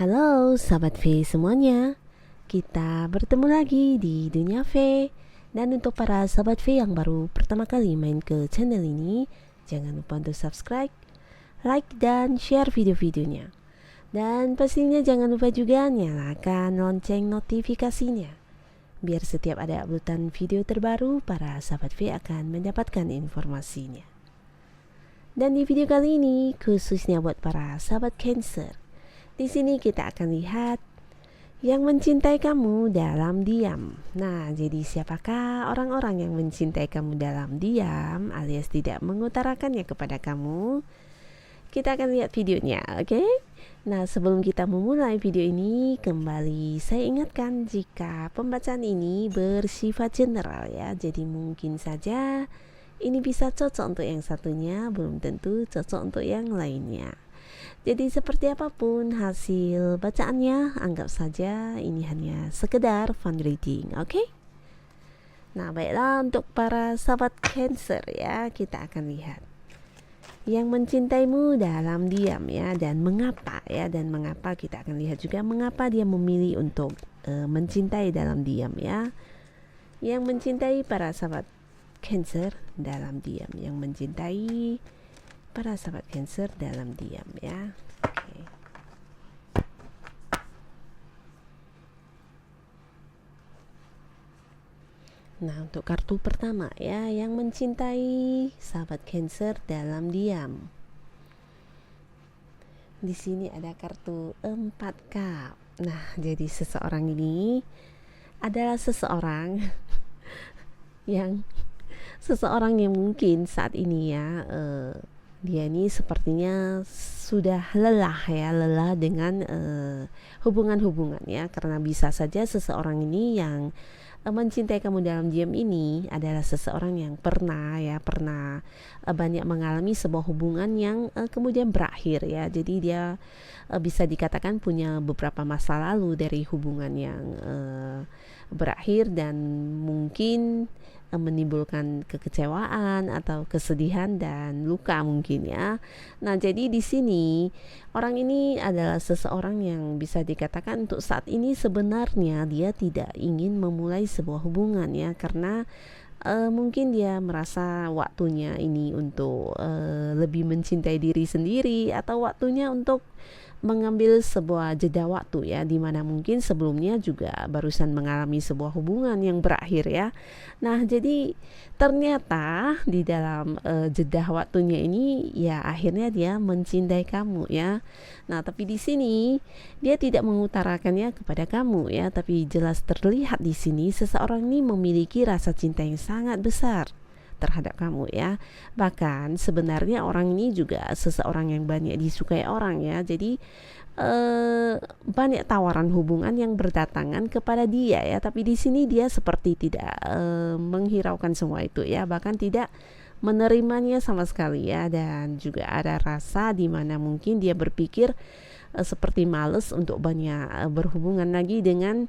Halo sahabat V semuanya, kita bertemu lagi di Dunia V. Dan untuk para sahabat V yang baru pertama kali main ke channel ini, jangan lupa untuk subscribe, like, dan share video-videonya. Dan pastinya jangan lupa juga nyalakan lonceng notifikasinya, biar setiap ada uploadan video terbaru, para sahabat V akan mendapatkan informasinya. Dan di video kali ini khususnya buat para sahabat Cancer, di sini kita akan lihat yang mencintai kamu dalam diam. Nah, jadi siapakah orang-orang yang mencintai kamu dalam diam alias tidak mengutarakannya kepada kamu? Kita akan lihat videonya, oke? Nah, sebelum kita memulai video ini, kembali saya ingatkan jika pembacaan ini bersifat general ya. Jadi mungkin saja ini bisa cocok untuk yang satunya, belum tentu cocok untuk yang lainnya. Jadi seperti apapun hasil bacaannya, anggap saja ini hanya sekedar fun reading, oke? Nah, baiklah, untuk para sahabat Cancer ya, kita akan lihat yang mencintaimu dalam diam ya, dan mengapa ya, dan mengapa kita akan lihat juga mengapa dia memilih untuk mencintai dalam diam ya. Yang mencintai para sahabat Cancer dalam diam, yang mencintai para sahabat Cancer dalam diam ya. Oke. Nah, untuk kartu pertama ya, yang mencintai sahabat Cancer dalam diam. Di sini ada kartu 4 cup. Nah, jadi seseorang ini adalah seseorang yang mungkin saat ini ya dia ini sepertinya sudah lelah dengan hubungan-hubungan ya, karena bisa saja seseorang ini yang mencintai kamu dalam diam ini adalah seseorang yang pernah banyak mengalami sebuah hubungan yang kemudian berakhir ya. Jadi dia bisa dikatakan punya beberapa masa lalu dari hubungan yang berakhir dan mungkin menimbulkan kekecewaan atau kesedihan dan luka mungkin ya. Nah, jadi di sini orang ini adalah seseorang yang bisa dikatakan untuk saat ini sebenarnya dia tidak ingin memulai sebuah hubungan ya, karena mungkin dia merasa waktunya ini untuk lebih mencintai diri sendiri, atau waktunya untuk mengambil sebuah jeda waktu ya, dimana mungkin sebelumnya juga barusan mengalami sebuah hubungan yang berakhir ya. Nah, jadi ternyata di dalam jeda waktunya ini ya akhirnya dia mencintai kamu ya. Nah, tapi di sini dia tidak mengutarakannya kepada kamu ya, tapi jelas terlihat di sini seseorang ini memiliki rasa cinta yang sangat besar terhadap kamu ya. Bahkan sebenarnya orang ini juga seseorang yang banyak disukai orang ya. Jadi banyak tawaran hubungan yang berdatangan kepada dia ya, tapi di sini dia seperti tidak menghiraukan semua itu ya, bahkan tidak menerimanya sama sekali ya. Dan juga ada rasa di mana mungkin dia berpikir seperti males untuk banyak berhubungan lagi dengan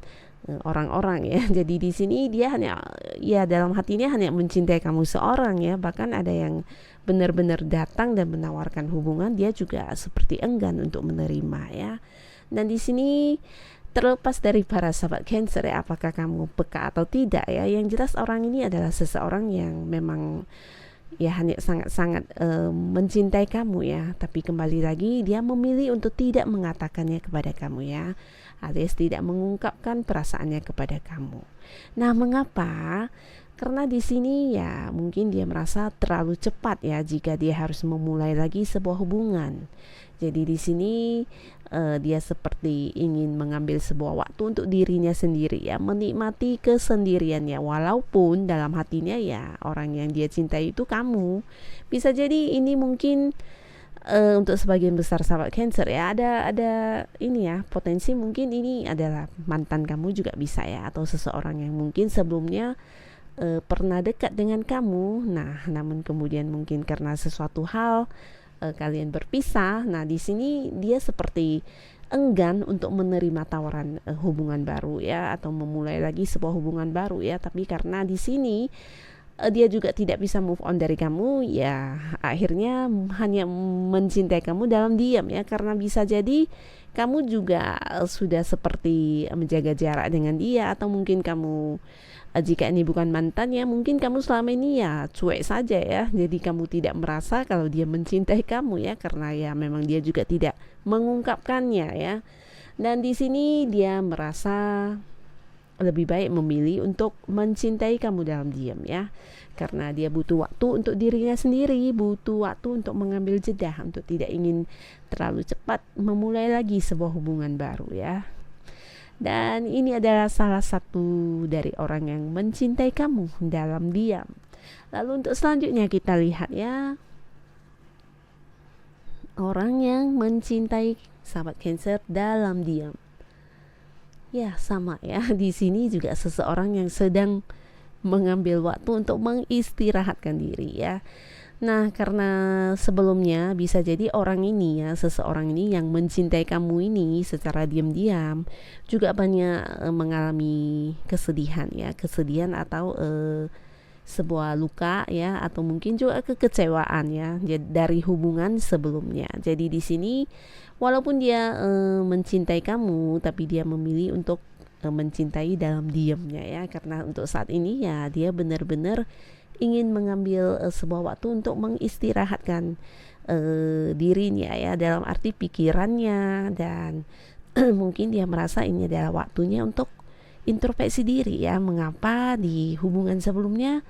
orang-orang ya. Jadi di sini dia hanya ya dalam hatinya hanya mencintai kamu seorang ya. Bahkan ada yang benar-benar datang dan menawarkan hubungan, dia juga seperti enggan untuk menerima ya. Dan di sini terlepas dari para sahabat Cancer ya, apakah kamu peka atau tidak ya, yang jelas orang ini adalah seseorang yang memang ya hanya sangat-sangat mencintai kamu ya, tapi kembali lagi dia memilih untuk tidak mengatakannya kepada kamu ya, alias tidak mengungkapkan perasaannya kepada kamu. Nah, mengapa? Karena di sini ya mungkin dia merasa terlalu cepat ya jika dia harus memulai lagi sebuah hubungan. Jadi di sini dia seperti ingin mengambil sebuah waktu untuk dirinya sendiri ya, menikmati kesendiriannya, walaupun dalam hatinya ya orang yang dia cintai itu kamu. Bisa jadi ini mungkin untuk sebagian besar sahabat Cancer ya, ada ini ya, potensi mungkin ini adalah mantan kamu juga bisa ya, atau seseorang yang mungkin sebelumnya pernah dekat dengan kamu. Nah, namun kemudian mungkin karena sesuatu hal kalian berpisah. Nah, di sini dia seperti enggan untuk menerima tawaran hubungan baru ya, atau memulai lagi sebuah hubungan baru ya. Tapi karena di sini dia juga tidak bisa move on dari kamu, ya akhirnya hanya mencintai kamu dalam diam ya, karena bisa jadi kamu juga sudah seperti menjaga jarak dengan dia, atau mungkin kamu jika ini bukan mantan ya, mungkin kamu selama ini ya cuek saja ya, jadi kamu tidak merasa kalau dia mencintai kamu ya, karena ya memang dia juga tidak mengungkapkannya ya. Dan di sini dia merasa lebih baik memilih untuk mencintai kamu dalam diam ya, karena dia butuh waktu untuk dirinya sendiri, butuh waktu untuk mengambil jeda, untuk tidak ingin terlalu cepat memulai lagi sebuah hubungan baru ya. Dan ini adalah salah satu dari orang yang mencintai kamu dalam diam. Lalu untuk selanjutnya kita lihat ya, orang yang mencintai sahabat Cancer dalam diam. Ya sama ya, di sini juga seseorang yang sedang mengambil waktu untuk mengistirahatkan diri ya. Nah, karena sebelumnya bisa jadi orang ini ya, seseorang ini yang mencintai kamu ini secara diam-diam juga banyak mengalami kesedihan ya, kesedihan atau sebuah luka ya, atau mungkin juga kekecewaan ya dari hubungan sebelumnya. Jadi di sini walaupun dia mencintai kamu, tapi dia memilih untuk mencintai dalam diamnya ya, karena untuk saat ini ya dia benar-benar ingin mengambil sebuah waktu untuk mengistirahatkan dirinya ya, dalam arti pikirannya, dan mungkin dia merasa ini adalah waktunya untuk introspeksi diri ya, mengapa di hubungan sebelumnya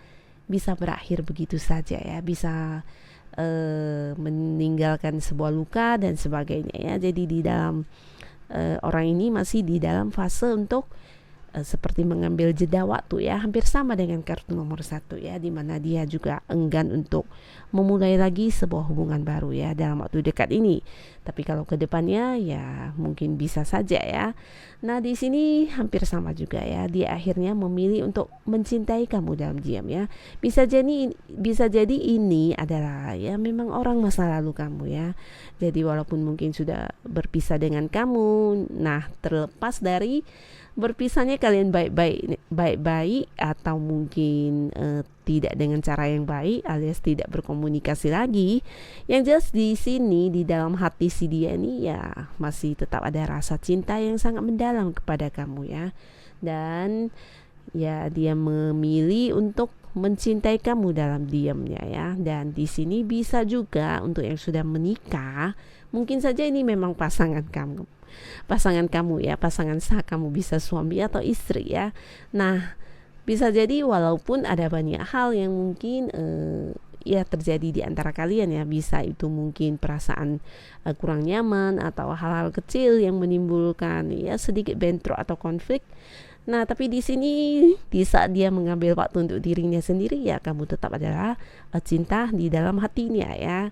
bisa berakhir begitu saja ya, bisa meninggalkan sebuah luka dan sebagainya ya. Jadi di dalam orang ini masih di dalam fase untuk seperti mengambil jeda waktu ya, hampir sama dengan kartu nomor 1 ya, dimana dia juga enggan untuk memulai lagi sebuah hubungan baru ya dalam waktu dekat ini. Tapi kalau ke depannya ya mungkin bisa saja ya. Nah di sini hampir sama juga ya, dia akhirnya memilih untuk mencintai kamu dalam diam ya. Bisa jadi ini adalah ya memang orang masa lalu kamu ya. Jadi walaupun mungkin sudah berpisah dengan kamu, nah terlepas dari berpisahnya kalian baik-baik atau mungkin tidak dengan cara yang baik, alias tidak berkomunikasi lagi, yang jelas di sini di dalam hati si dia ini ya masih tetap ada rasa cinta yang sangat mendalam kepada kamu ya. Dan ya dia memilih untuk mencintai kamu dalam diamnya ya. Dan di sini bisa juga untuk yang sudah menikah, mungkin saja ini memang pasangan kamu ya, pasangan sah kamu, bisa suami atau istri ya. Nah bisa jadi walaupun ada banyak hal yang mungkin ya terjadi di antara kalian ya, bisa itu mungkin perasaan kurang nyaman atau hal-hal kecil yang menimbulkan ya sedikit bentrok atau konflik. Nah tapi di sini di saat dia mengambil waktu untuk dirinya sendiri ya, kamu tetap adalah cinta di dalam hatinya ya.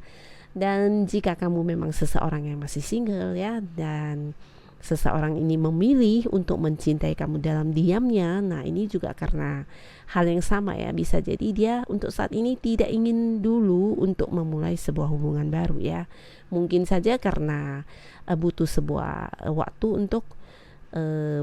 Dan jika kamu memang seseorang yang masih single ya, dan seseorang ini memilih untuk mencintai kamu dalam diamnya, nah ini juga karena hal yang sama ya, bisa jadi dia untuk saat ini tidak ingin dulu untuk memulai sebuah hubungan baru ya. Mungkin saja karena butuh sebuah waktu untuk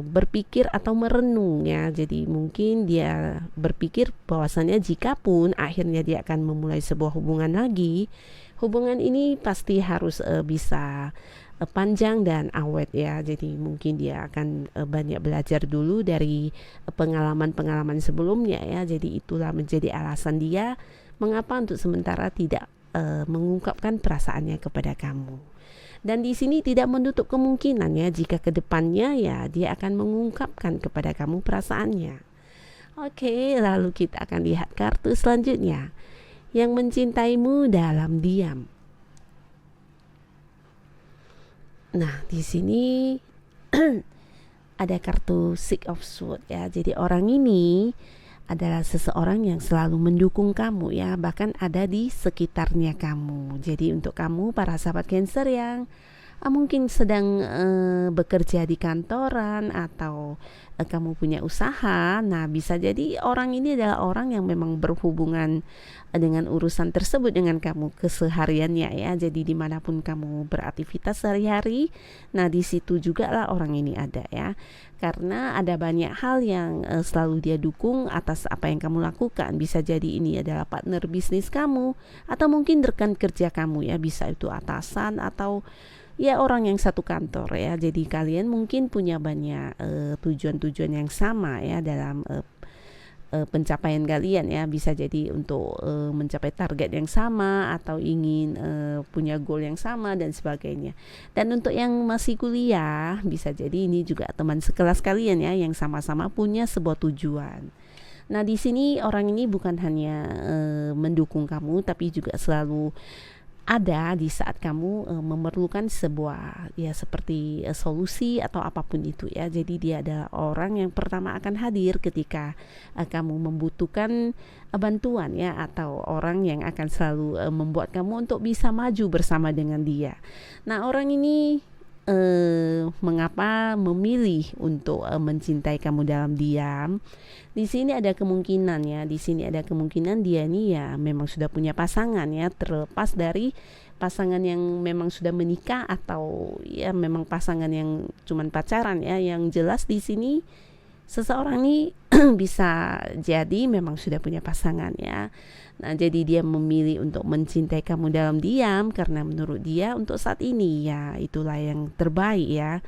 berpikir atau merenung ya. Jadi mungkin dia berpikir bahwasannya jikapun akhirnya dia akan memulai sebuah hubungan lagi, hubungan ini pasti harus bisa panjang dan awet ya. Jadi mungkin dia akan banyak belajar dulu dari pengalaman-pengalaman sebelumnya ya. Jadi itulah menjadi alasan dia mengapa untuk sementara tidak mengungkapkan perasaannya kepada kamu. Dan di sini tidak menutup kemungkinan ya, jika kedepannya ya dia akan mengungkapkan kepada kamu perasaannya. Oke, lalu kita akan lihat kartu selanjutnya, yang mencintaimu dalam diam. Nah, di sini ada kartu Six of Swords ya. Jadi orang ini adalah seseorang yang selalu mendukung kamu ya, bahkan ada di sekitarnya kamu. Jadi untuk kamu para sahabat Cancer yang mungkin sedang bekerja di kantoran atau kamu punya usaha. Nah, bisa jadi orang ini adalah orang yang memang berhubungan dengan urusan tersebut dengan kamu kesehariannya ya. Jadi dimanapun kamu beraktivitas sehari-hari, nah di situ juga lah orang ini ada ya. Karena ada banyak hal yang selalu dia dukung atas apa yang kamu lakukan. Bisa jadi ini adalah partner bisnis kamu atau mungkin rekan kerja kamu ya, bisa itu atasan atau ya orang yang satu kantor ya. Jadi kalian mungkin punya banyak tujuan-tujuan yang sama ya dalam pencapaian kalian ya. Bisa jadi untuk mencapai target yang sama atau ingin punya goal yang sama dan sebagainya. Dan untuk yang masih kuliah, bisa jadi ini juga teman sekelas kalian ya yang sama-sama punya sebuah tujuan. Nah, di sini orang ini bukan hanya mendukung kamu, tapi juga selalu ada di saat kamu memerlukan sebuah ya seperti solusi atau apapun itu ya. Jadi dia adalah orang yang pertama akan hadir ketika kamu membutuhkan bantuan ya, atau orang yang akan selalu membuat kamu untuk bisa maju bersama dengan dia. Nah, orang ini mengapa memilih untuk mencintai kamu dalam diam? Di sini ada kemungkinan ya, di sini ada kemungkinan dia ini ya memang sudah punya pasangan ya, terlepas dari pasangan yang memang sudah menikah atau ya memang pasangan yang cuman pacaran ya. Yang jelas di sini seseorang ini bisa jadi memang sudah punya pasangan ya. Nah, jadi dia memilih untuk mencintai kamu dalam diam karena menurut dia untuk saat ini ya itulah yang terbaik ya.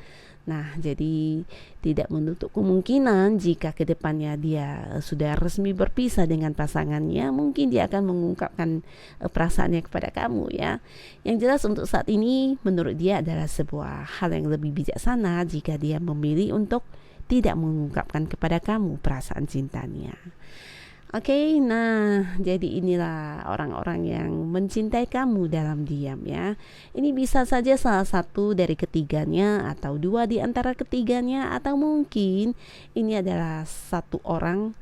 Nah, jadi tidak menutup kemungkinan jika kedepannya dia sudah resmi berpisah dengan pasangannya, mungkin dia akan mengungkapkan perasaannya kepada kamu ya. Yang jelas untuk saat ini menurut dia adalah sebuah hal yang lebih bijaksana jika dia memilih untuk tidak mengungkapkan kepada kamu perasaan cintanya. Oke, nah jadi inilah orang-orang yang mencintai kamu dalam diam ya. Ini bisa saja salah satu dari ketiganya atau dua di antara ketiganya, atau mungkin ini adalah satu orang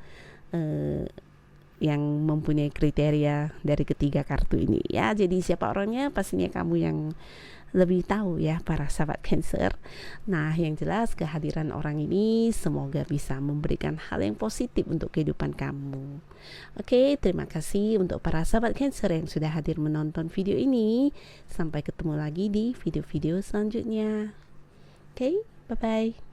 yang mempunyai kriteria dari ketiga kartu ini ya. Jadi siapa orangnya pastinya kamu yang lebih tahu ya para sahabat Cancer. Nah, yang jelas kehadiran orang ini semoga bisa memberikan hal yang positif untuk kehidupan kamu. Oke, terima kasih untuk para sahabat Cancer yang sudah hadir menonton video ini. Sampai ketemu lagi di video-video selanjutnya. Oke, bye-bye.